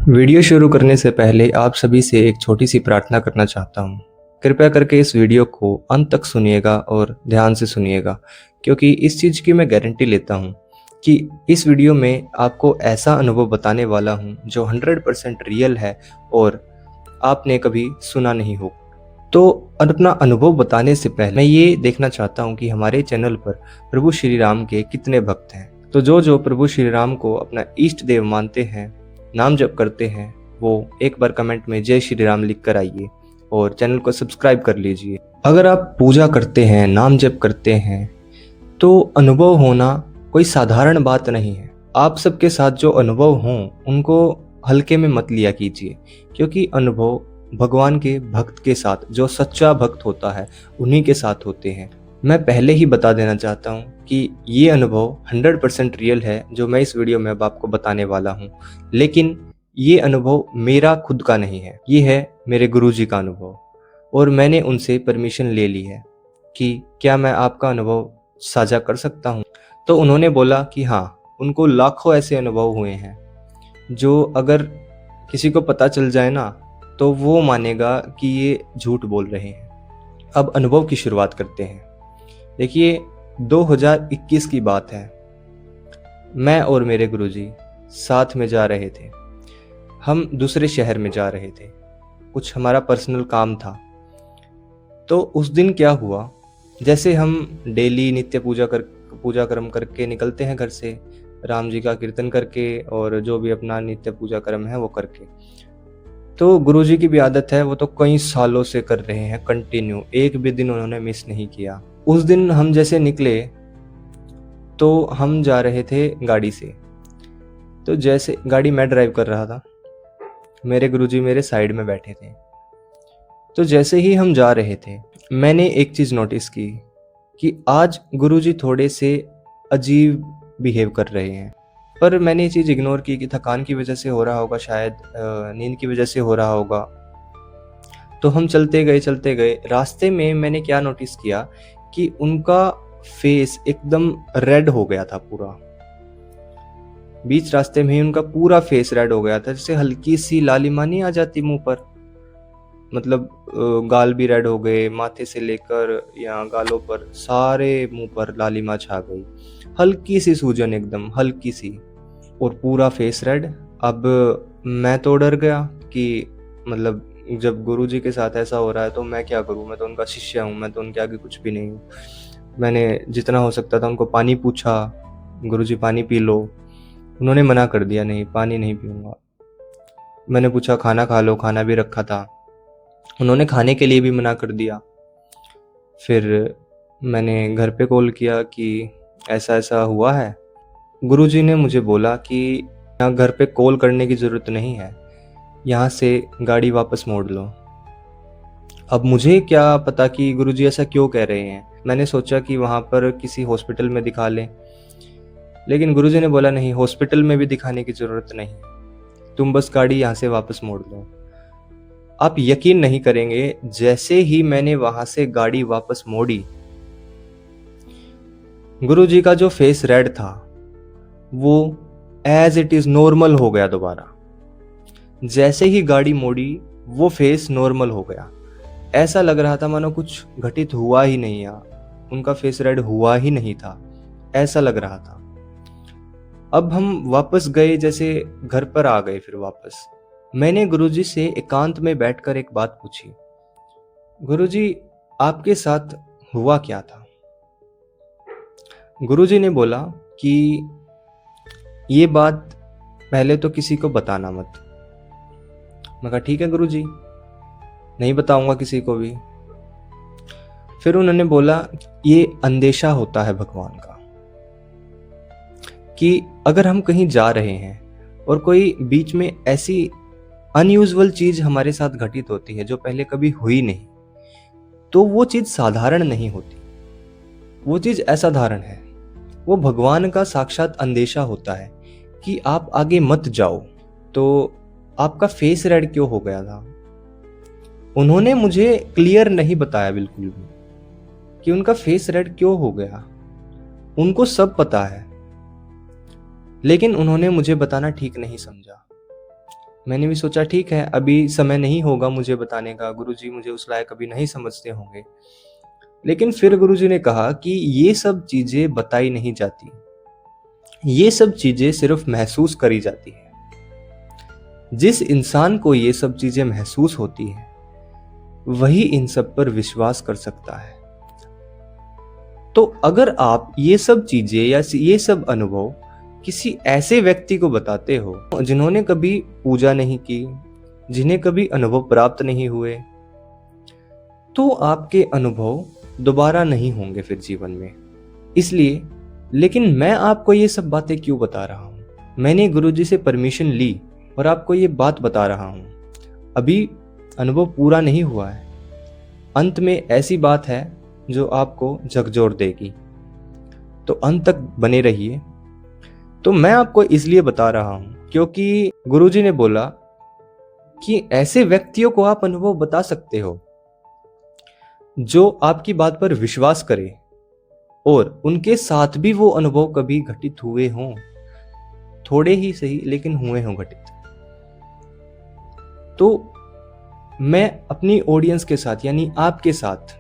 Video शुरू करने से पहले आप सभी से एक छोटी सी प्रार्थना करना चाहता हूँ। कृपया करके इस वीडियो को अंत तक सुनिएगा और ध्यान से सुनिएगा, क्योंकि इस चीज़ की मैं गारंटी लेता हूँ कि इस वीडियो में आपको ऐसा अनुभव बताने वाला हूँ जो 100% रियल है और आपने कभी सुना नहीं हो। तो अपना अनुभव बताने से पहले मैं ये देखना चाहता हूँ कि हमारे चैनल पर प्रभु श्री राम के कितने भक्त हैं। तो जो जो प्रभु श्री राम को अपना इष्ट देव मानते हैं, नाम जप करते हैं, वो एक बार कमेंट में जय श्री राम लिख कर आइए और चैनल को सब्सक्राइब कर लीजिए। अगर आप पूजा करते हैं, नाम जप करते हैं, तो अनुभव होना कोई साधारण बात नहीं है। आप सबके साथ जो अनुभव हों उनको हल्के में मत लिया कीजिए, क्योंकि अनुभव भगवान के भक्त के साथ, जो सच्चा भक्त होता है, उन्हीं के साथ होते हैं। मैं पहले ही बता देना चाहता हूँ कि ये अनुभव 100% रियल है जो मैं इस वीडियो में अब आपको बताने वाला हूँ, लेकिन ये अनुभव मेरा खुद का नहीं है, ये है मेरे गुरुजी का अनुभव। और मैंने उनसे परमिशन ले ली है कि क्या मैं आपका अनुभव साझा कर सकता हूँ। तो उन्होंने बोला कि हाँ, उनको लाखों ऐसे अनुभव हुए हैं जो अगर किसी को पता चल जाए ना, तो वो मानेगा कि ये झूठ बोल रहे हैं। अब अनुभव की शुरुआत करते हैं। देखिए, 2021 की बात है। मैं और मेरे गुरुजी साथ में जा रहे थे। हम दूसरे शहर में जा रहे थे, कुछ हमारा पर्सनल काम था। तो उस दिन क्या हुआ, जैसे हम डेली नित्य पूजा कर्म करके निकलते हैं घर से, राम जी का कीर्तन करके और जो भी अपना नित्य पूजा कर्म है वो करके। तो गुरुजी की भी आदत है, वो तो कई सालों से कर रहे हैं कंटिन्यू, एक भी दिन उन्होंने मिस नहीं किया। उस दिन हम जैसे निकले तो हम जा रहे थे गाड़ी से। तो जैसे गाड़ी मैं ड्राइव कर रहा था, मेरे गुरुजी मेरे साइड में बैठे थे। तो जैसे ही हम जा रहे थे, मैंने एक चीज़ नोटिस की कि आज गुरुजी थोड़े से अजीब बिहेव कर रहे हैं। पर मैंने ये चीज़ इग्नोर की कि थकान की वजह से हो रहा होगा, शायद नींद की वजह से हो रहा होगा। तो हम चलते गए। रास्ते में मैंने क्या नोटिस किया कि उनका फेस एकदम रेड हो गया था पूरा। बीच रास्ते में ही उनका पूरा फेस रेड हो गया था, जैसे हल्की सी लालिमा नहीं आ जाती मुंह पर, मतलब गाल भी रेड हो गए, माथे से लेकर यहाँ गालों पर सारे मुंह पर लालिमा छा गई। हल्की सी सूजन, एकदम हल्की सी, और पूरा फेस रेड। अब मैं तो डर गया कि मतलब जब गुरुजी के साथ ऐसा हो रहा है तो मैं क्या करूं, मैं तो उनका शिष्य हूं, मैं तो उनके आगे कुछ भी नहीं हूं। मैंने जितना हो सकता था उनको पानी पूछा, गुरुजी पानी पी लो। उन्होंने मना कर दिया, नहीं पानी नहीं पीऊंगा। मैंने पूछा खाना खा लो, खाना भी रखा था, उन्होंने खाने के लिए भी मना कर दिया। फिर मैंने घर पे कॉल किया कि ऐसा ऐसा हुआ है। गुरुजी ने मुझे बोला कि यहाँ घर पे कॉल करने की ज़रूरत नहीं है, यहाँ से गाड़ी वापस मोड़ लो। अब मुझे क्या पता कि गुरुजी ऐसा क्यों कह रहे हैं। मैंने सोचा कि वहाँ पर किसी हॉस्पिटल में दिखा लें, लेकिन गुरुजी ने बोला नहीं, हॉस्पिटल में भी दिखाने की ज़रूरत नहीं, तुम बस गाड़ी यहाँ से वापस मोड़ लो। आप यकीन नहीं करेंगे, जैसे ही मैंने वहाँ से गाड़ी वापस मोड़ी, गुरुजी का जो फेस रेड था वो एज इट इज़ नॉर्मल हो गया दोबारा। जैसे ही गाड़ी मोड़ी वो फेस नॉर्मल हो गया। ऐसा लग रहा था मानो कुछ घटित हुआ ही नहीं, यहाँ उनका फेस रेड हुआ ही नहीं था, ऐसा लग रहा था। अब हम वापस गए, जैसे घर पर आ गए। फिर वापस मैंने गुरुजी से एकांत में बैठकर एक बात पूछी, गुरुजी आपके साथ हुआ क्या था। गुरुजी ने बोला कि ये बात पहले तो किसी को बताना मत। मैं कहा ठीक है गुरुजी, नहीं बताऊंगा किसी को भी। फिर उन्होंने बोला ये अंदेशा होता है भगवान का, कि अगर हम कहीं जा रहे हैं और कोई बीच में ऐसी अनयूजुअल चीज हमारे साथ घटित होती है जो पहले कभी हुई नहीं, तो वो चीज साधारण नहीं होती, वो चीज असाधारण है। वो भगवान का साक्षात अंदेशा होता है कि आप आगे मत जाओ। तो आपका फेस रेड क्यों हो गया था, उन्होंने मुझे क्लियर नहीं बताया बिल्कुल भी कि उनका फेस रेड क्यों हो गया। उनको सब पता है, लेकिन उन्होंने मुझे बताना ठीक नहीं समझा। मैंने भी सोचा ठीक है, अभी समय नहीं होगा मुझे बताने का, गुरुजी मुझे उस लायक अभी नहीं समझते होंगे। लेकिन फिर गुरुजी ने कहा कि ये सब चीजें बताई नहीं जाती, ये सब चीजें सिर्फ महसूस करी जाती है। जिस इंसान को ये सब चीजें महसूस होती है वही इन सब पर विश्वास कर सकता है। तो अगर आप ये सब चीजें या ये सब अनुभव किसी ऐसे व्यक्ति को बताते हो जिन्होंने कभी पूजा नहीं की, जिन्हें कभी अनुभव प्राप्त नहीं हुए, तो आपके अनुभव दोबारा नहीं होंगे फिर जीवन में। इसलिए, लेकिन मैं आपको ये सब बातें क्यों बता रहा हूँ? मैंने गुरुजी से परमिशन ली और आपको ये बात बता रहा हूँ। अभी अनुभव पूरा नहीं हुआ है, अंत में ऐसी बात है जो आपको झकझोर देगी, तो अंत तक बने रहिए। तो मैं आपको इसलिए बता रहा हूँ क्योंकि गुरुजी ने बोला कि ऐसे व्यक्तियों को आप अनुभव बता सकते हो जो आपकी बात पर विश्वास करे और उनके साथ भी वो अनुभव कभी घटित हुए हों, थोड़े ही सही लेकिन हुए हों घटित। तो मैं अपनी ऑडियंस के साथ यानी आपके साथ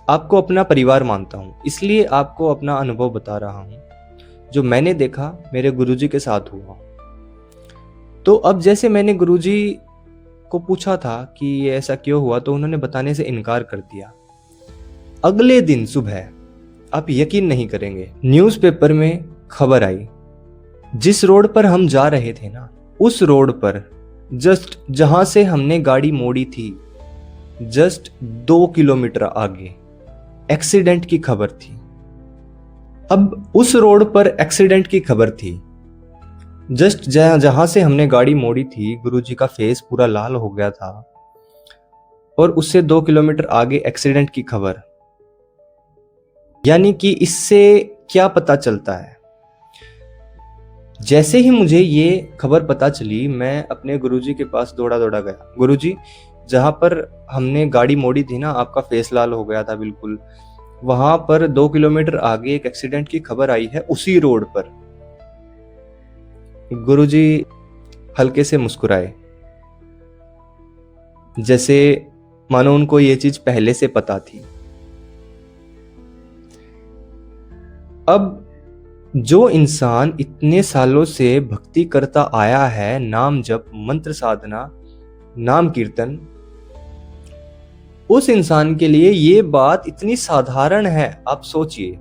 आपको अपना परिवार मानता हूं, इसलिए आपको अपना अनुभव बता रहा हूं जो मैंने देखा मेरे गुरुजी के साथ हुआ। तो अब जैसे मैंने गुरुजी को पूछा था कि ये ऐसा क्यों हुआ, तो उन्होंने बताने से इनकार कर दिया। अगले दिन सुबह, आप यकीन नहीं करेंगे, न्यूज़पेपर में खबर आई, जिस रोड पर हम जा रहे थे ना, उस रोड पर जस्ट जहां से हमने गाड़ी मोड़ी थी, जस्ट 2 किलोमीटर आगे एक्सीडेंट की खबर थी। अब उस रोड पर एक्सीडेंट की खबर थी, जस्ट जहां से हमने गाड़ी मोड़ी थी, गुरुजी का फेस पूरा लाल हो गया था और उससे 2 किलोमीटर आगे एक्सीडेंट की खबर। यानी कि इससे क्या पता चलता है? जैसे ही मुझे ये खबर पता चली, मैं अपने गुरुजी के पास दौड़ा दौड़ा गया। गुरुजी, जहां पर हमने गाड़ी मोड़ी थी ना, आपका फेस लाल हो गया था बिल्कुल, वहां पर 2 किलोमीटर आगे एक एक्सीडेंट की खबर आई है, उसी रोड पर। गुरुजी हल्के से मुस्कुराए, जैसे मानो उनको ये चीज पहले से पता थी। अब जो इंसान इतने सालों से भक्ति करता आया है, नाम जप, मंत्र साधना, नाम कीर्तन, उस इंसान के लिए ये बात इतनी साधारण है। आप सोचिए,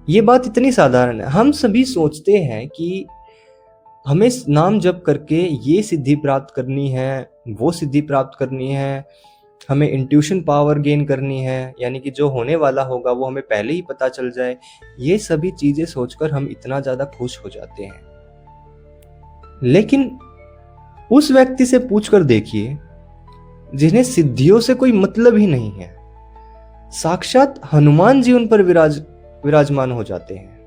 ये बात इतनी साधारण है। हम सभी सोचते हैं कि हमें नाम जप करके ये सिद्धि प्राप्त करनी है, वो सिद्धि प्राप्त करनी है, हमें इंट्यूशन पावर गेन करनी है, यानी कि जो होने वाला होगा वो हमें पहले ही पता चल जाए। ये सभी चीजें सोचकर हम इतना ज्यादा खुश हो जाते हैं। लेकिन उस व्यक्ति से पूछकर देखिए जिन्हें सिद्धियों से कोई मतलब ही नहीं है, साक्षात हनुमान जी उन पर विराजमान हो जाते हैं।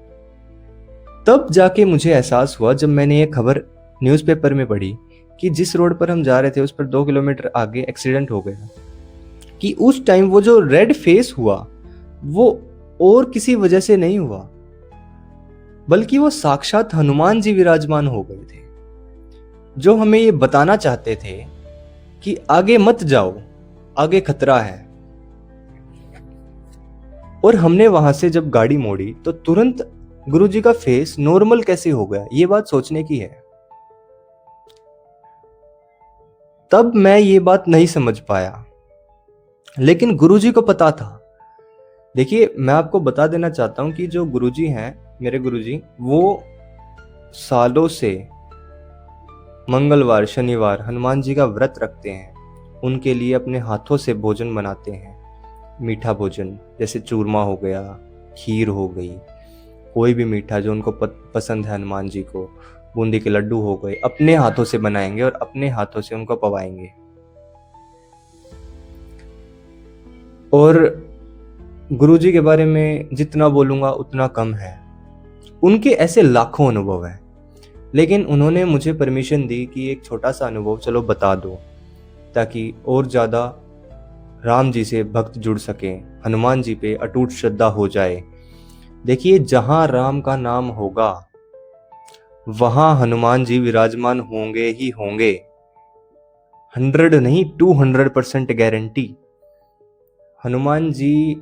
तब जाके मुझे एहसास हुआ जब मैंने ये खबर न्यूज़पेपर में पढ़ी कि जिस रोड पर हम जा रहे थे उस पर 2 किलोमीटर आगे एक्सीडेंट हो गया, कि उस टाइम वो जो रेड फेस हुआ वो और किसी वजह से नहीं हुआ, बल्कि वो साक्षात हनुमान जी विराजमान हो गए थे, जो हमें ये बताना चाहते थे कि आगे मत जाओ, आगे खतरा है। और हमने वहां से जब गाड़ी मोड़ी तो तुरंत गुरुजी का फेस नॉर्मल कैसे हो गया, ये बात सोचने की है। तब मैं ये बात नहीं समझ पाया, लेकिन गुरुजी को पता था। देखिए, मैं आपको बता देना चाहता हूं कि जो गुरुजी हैं, मेरे गुरुजी, वो सालों से मंगलवार शनिवार हनुमान जी का व्रत रखते हैं। उनके लिए अपने हाथों से भोजन बनाते हैं, मीठा भोजन, जैसे चूरमा हो गया, खीर हो गई, कोई भी मीठा जो उनको पसंद है हनुमान जी को, बूंदी के लड्डू हो गए, अपने हाथों से बनाएंगे और अपने हाथों से उनको पवाएंगे। और गुरुजी के बारे में जितना बोलूंगा उतना कम है। उनके ऐसे लाखों अनुभव हैं, लेकिन उन्होंने मुझे परमिशन दी कि एक छोटा सा अनुभव चलो बता दो, ताकि और ज़्यादा राम जी से भक्त जुड़ सकें, हनुमान जी पे अटूट श्रद्धा हो जाए। देखिए, जहां राम का नाम होगा वहां हनुमान जी विराजमान होंगे ही होंगे। 100 नहीं, 200% गारंटी। हनुमान जी,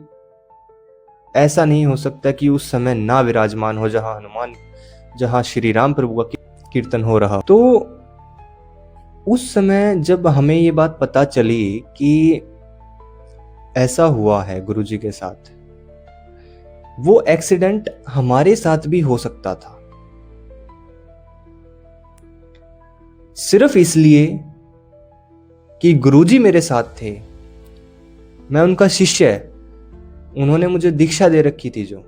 ऐसा नहीं हो सकता कि उस समय ना विराजमान हो जहां श्री राम प्रभु का कीर्तन हो रहा। तो उस समय जब हमें ये बात पता चली कि ऐसा हुआ है गुरुजी के साथ, वो एक्सीडेंट हमारे साथ भी हो सकता था। सिर्फ इसलिए कि गुरुजी मेरे साथ थे, मैं उनका शिष्य, उन्होंने मुझे दीक्षा दे रखी थी। जो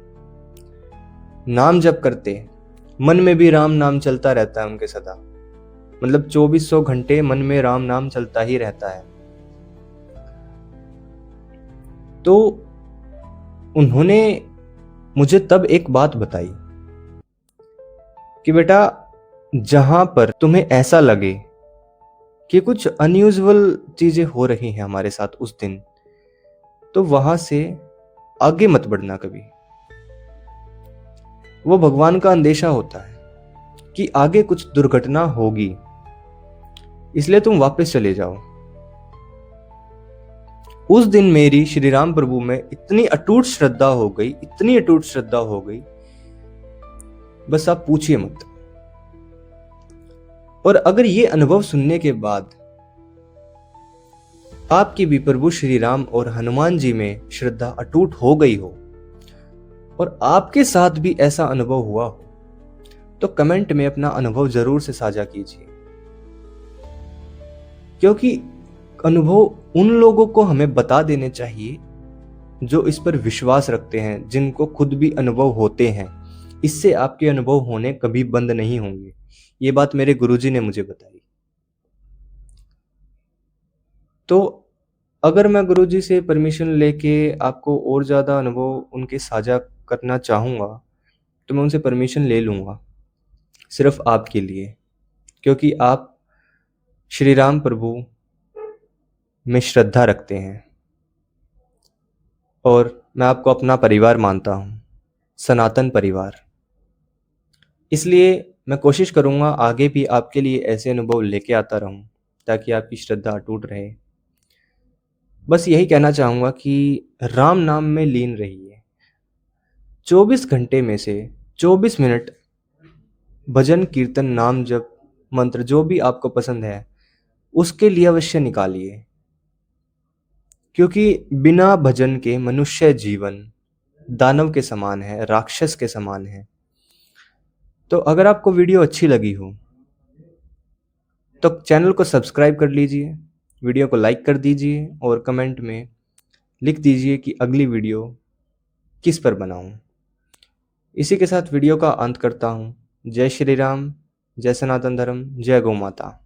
नाम जप करते, मन में भी राम नाम चलता रहता है उनके सदा, मतलब 2400 घंटे मन में राम नाम चलता ही रहता है। तो उन्होंने मुझे तब एक बात बताई कि बेटा, जहां पर तुम्हें ऐसा लगे कि कुछ अनयूजुअल चीजें हो रही हैं हमारे साथ उस दिन, तो वहां से आगे मत बढ़ना कभी। वो भगवान का अंदेशा होता है कि आगे कुछ दुर्घटना होगी, इसलिए तुम वापस चले जाओ। उस दिन मेरी श्री राम प्रभु में इतनी अटूट श्रद्धा हो गई, इतनी अटूट श्रद्धा हो गई, बस आप पूछिए मत। और अगर ये अनुभव सुनने के बाद आपकी भी प्रभु श्री राम और हनुमान जी में श्रद्धा अटूट हो गई हो और आपके साथ भी ऐसा अनुभव हुआ हो, तो कमेंट में अपना अनुभव जरूर से साझा कीजिए। क्योंकि अनुभव उन लोगों को हमें बता देने चाहिए जो इस पर विश्वास रखते हैं, जिनको खुद भी अनुभव होते हैं। इससे आपके अनुभव होने कभी बंद नहीं होंगे। ये बात मेरे गुरुजी ने मुझे बताई। तो अगर मैं गुरुजी से परमिशन लेके आपको और ज़्यादा अनुभव उनके साझा करना चाहूँगा, तो मैं उनसे परमिशन ले लूँगा, सिर्फ आपके लिए, क्योंकि आप श्री राम प्रभु में श्रद्धा रखते हैं और मैं आपको अपना परिवार मानता हूँ, सनातन परिवार। इसलिए मैं कोशिश करूँगा आगे भी आपके लिए ऐसे अनुभव लेके आता रहूँ, ताकि आपकी श्रद्धा अटूट रहे। बस यही कहना चाहूँगा कि राम नाम में लीन रहिए। 24 घंटे में से 24 मिनट भजन कीर्तन नाम जप मंत्र जो भी आपको पसंद है उसके लिए अवश्य निकालिए, क्योंकि बिना भजन के मनुष्य जीवन दानव के समान है, राक्षस के समान है। तो अगर आपको वीडियो अच्छी लगी हो तो चैनल को सब्सक्राइब कर लीजिए, वीडियो को लाइक कर दीजिए और कमेंट में लिख दीजिए कि अगली वीडियो किस पर बनाऊं। इसी के साथ वीडियो का अंत करता हूं। जय श्री राम, जय सनातन धर्म, जय गौ माता।